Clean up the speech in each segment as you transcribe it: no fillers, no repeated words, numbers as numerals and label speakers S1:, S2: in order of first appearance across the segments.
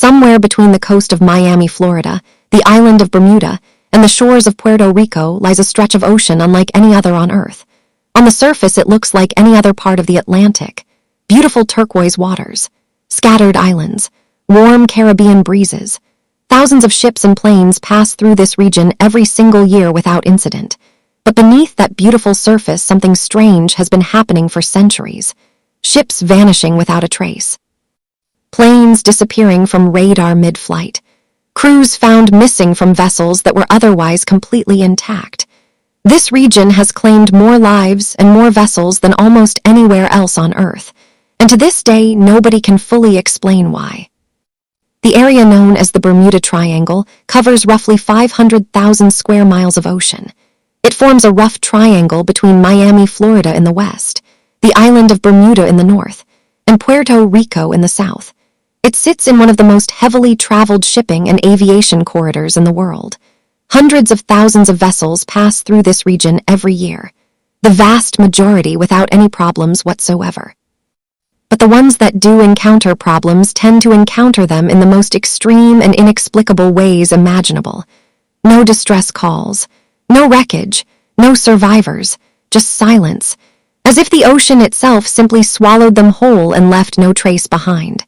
S1: Somewhere between the coast of Miami, Florida, the island of Bermuda, and the shores of Puerto Rico lies a stretch of ocean unlike any other on Earth. On the surface, it looks like any other part of the Atlantic. Beautiful turquoise waters, scattered islands, warm Caribbean breezes. Thousands of ships and planes pass through this region every single year without incident. But beneath that beautiful surface, something strange has been happening for centuries. Ships vanishing without a trace. Planes disappearing from radar mid-flight. Crews found missing from vessels that were otherwise completely intact. This region has claimed more lives and more vessels than almost anywhere else on Earth, and to this day, nobody can fully explain why. The area known as the Bermuda Triangle covers roughly 500,000 square miles of ocean. It forms a rough triangle between Miami, Florida in the west, the island of Bermuda in the north, and Puerto Rico in the south. It sits in one of the most heavily traveled shipping and aviation corridors in the world. Hundreds of thousands of vessels pass through this region every year, the vast majority without any problems whatsoever. But the ones that do encounter problems tend to encounter them in the most extreme and inexplicable ways imaginable. No distress calls, no wreckage, no survivors, just silence, as if the ocean itself simply swallowed them whole and left no trace behind.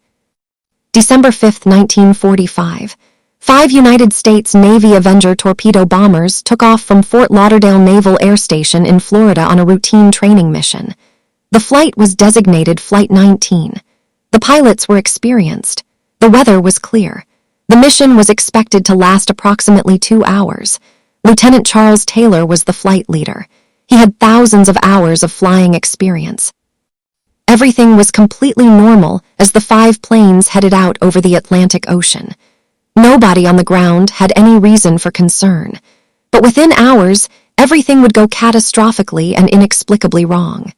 S1: December 5, 1945, 5 United States Navy Avenger torpedo bombers took off from Fort Lauderdale Naval Air Station in Florida on a routine training mission. The flight was designated Flight 19. The pilots were experienced. The weather was clear. The mission was expected to last approximately 2 hours. Lieutenant Charles Taylor was the flight leader. He had thousands of hours of flying experience. Everything was completely normal as the 5 planes headed out over the Atlantic Ocean. Nobody on the ground had any reason for concern. But within hours, everything would go catastrophically and inexplicably wrong.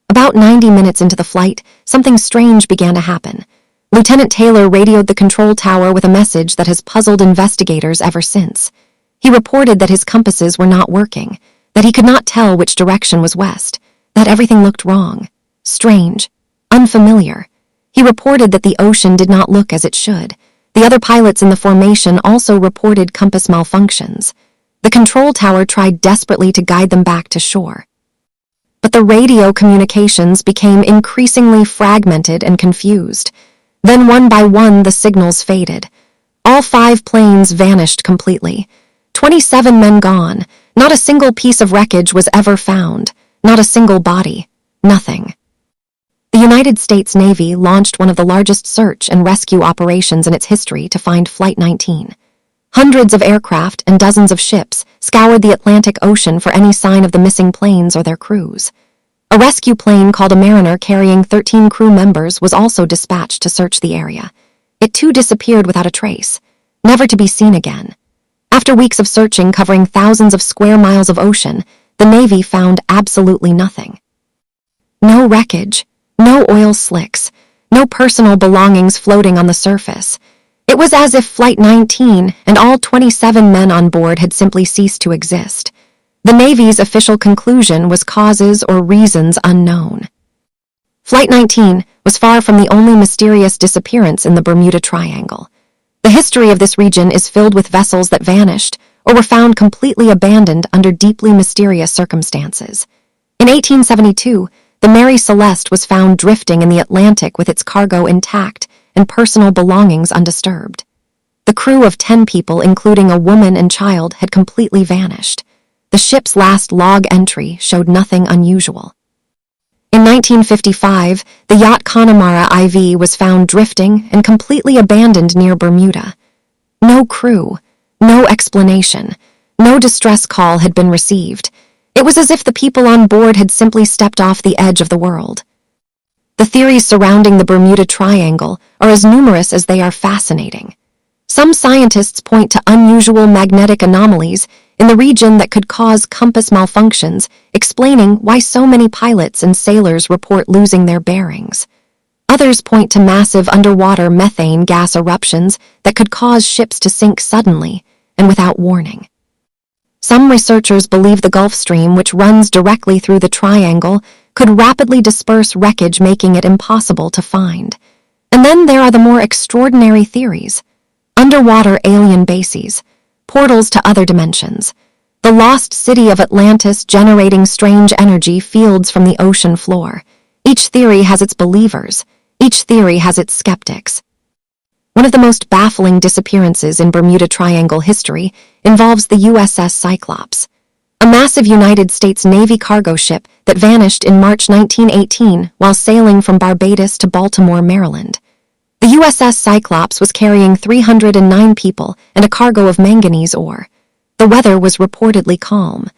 S1: About 90 minutes into the flight, something strange began to happen. Lieutenant Taylor radioed the control tower with a message that has puzzled investigators ever since. He reported that his compasses were not working, that he could not tell which direction was west, that everything looked wrong, strange, unfamiliar. He reported that the ocean did not look as it should. The other pilots in the formation also reported compass malfunctions. The control tower tried desperately to guide them back to shore. But the radio communications became increasingly fragmented and confused. Then one by one the signals faded. All 5 planes vanished completely. 27 men gone. Not a single piece of wreckage was ever found. Not a single body. Nothing. The United States Navy launched one of the largest search and rescue operations in its history to find Flight 19. Hundreds of aircraft and dozens of ships scoured the Atlantic Ocean for any sign of the missing planes or their crews. A rescue plane called a Mariner carrying 13 crew members was also dispatched to search the area. It too disappeared without a trace, never to be seen again. After weeks of searching covering thousands of square miles of ocean, the Navy found absolutely nothing. No wreckage, no oil slicks, no personal belongings floating on the surface. It was as if Flight 19 and all 27 men on board had simply ceased to exist. The Navy's official conclusion was causes or reasons unknown. Flight 19 was far from the only mysterious disappearance in the Bermuda Triangle. The history of this region is filled with vessels that vanished or were found completely abandoned under deeply mysterious circumstances. In 1872, the Mary Celeste was found drifting in the Atlantic with its cargo intact and personal belongings undisturbed. The crew of 10 people, including a woman and child, had completely vanished. The ship's last log entry showed nothing unusual. In 1955, the yacht Connemara IV was found drifting and completely abandoned near Bermuda. No crew, no explanation, no distress call had been received. It was as if the people on board had simply stepped off the edge of the world. The theories surrounding the Bermuda Triangle are as numerous as they are fascinating. Some scientists point to unusual magnetic anomalies in the region that could cause compass malfunctions, explaining why so many pilots and sailors report losing their bearings. Others point to massive underwater methane gas eruptions that could cause ships to sink suddenly and without warning. Some researchers believe the Gulf Stream, which runs directly through the triangle, could rapidly disperse wreckage, making it impossible to find. And then there are the more extraordinary theories. Underwater alien bases, portals to other dimensions, the lost city of Atlantis generating strange energy fields from the ocean floor. Each theory has its believers. Each theory has its skeptics. One of the most baffling disappearances in Bermuda Triangle history involves the USS Cyclops, a massive United States Navy cargo ship that vanished in March 1918 while sailing from Barbados to Baltimore, Maryland. The USS Cyclops was carrying 309 people and a cargo of manganese ore. The weather was reportedly calm.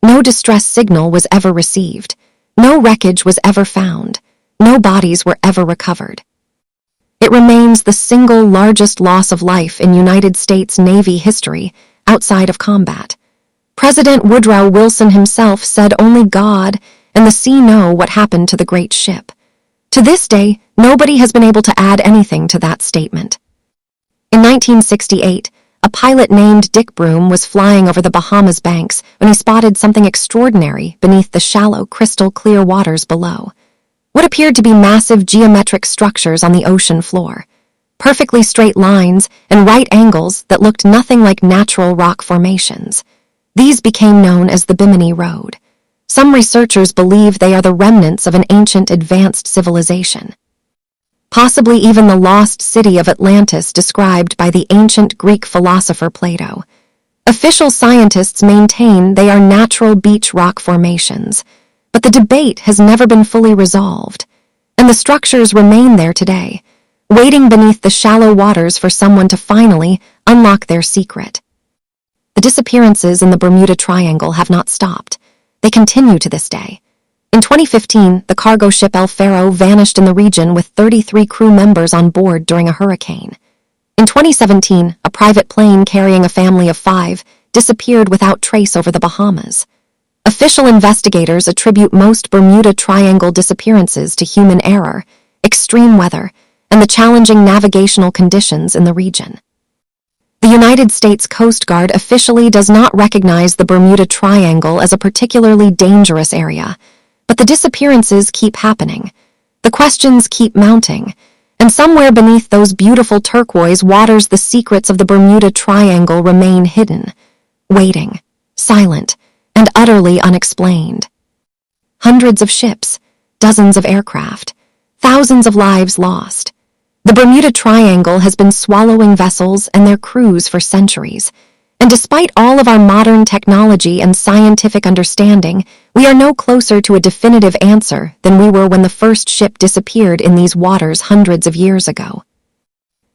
S1: No distress signal was ever received. No wreckage was ever found. No bodies were ever recovered. It remains the single largest loss of life in United States Navy history outside of combat. President Woodrow Wilson himself said only God and the sea know what happened to the great ship. To this day, nobody has been able to add anything to that statement. In 1968, a pilot named Dick Broom was flying over the Bahamas banks when he spotted something extraordinary beneath the shallow, crystal-clear waters below. What appeared to be massive geometric structures on the ocean floor. Perfectly straight lines and right angles that looked nothing like natural rock formations. These became known as the Bimini Road. Some researchers believe they are the remnants of an ancient advanced civilization. Possibly even the lost city of Atlantis described by the ancient Greek philosopher Plato. Official scientists maintain they are natural beach rock formations, but the debate has never been fully resolved, and the structures remain there today, waiting beneath the shallow waters for someone to finally unlock their secret. The disappearances in the Bermuda Triangle have not stopped. They continue to this day. In 2015, the cargo ship El Faro vanished in the region with 33 crew members on board during a hurricane. In 2017, a private plane carrying a family of 5 disappeared without trace over the Bahamas. Official investigators attribute most Bermuda Triangle disappearances to human error, extreme weather, and the challenging navigational conditions in the region. The United States Coast Guard officially does not recognize the Bermuda Triangle as a particularly dangerous area, but the disappearances keep happening. The questions keep mounting, and somewhere beneath those beautiful turquoise waters the secrets of the Bermuda Triangle remain hidden, waiting, silent, and utterly unexplained. Hundreds of ships, dozens of aircraft, thousands of lives lost. The Bermuda Triangle has been swallowing vessels and their crews for centuries, and despite all of our modern technology and scientific understanding, we are no closer to a definitive answer than we were when the first ship disappeared in these waters hundreds of years ago.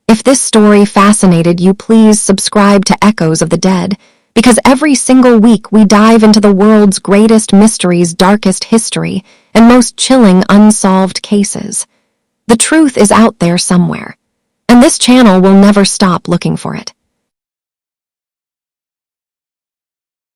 S1: If this story fascinated you, please subscribe to Echoes of the Dead, because every single week we dive into the world's greatest mysteries, darkest history, and most chilling unsolved cases. The truth is out there somewhere, and this channel will never stop looking for it.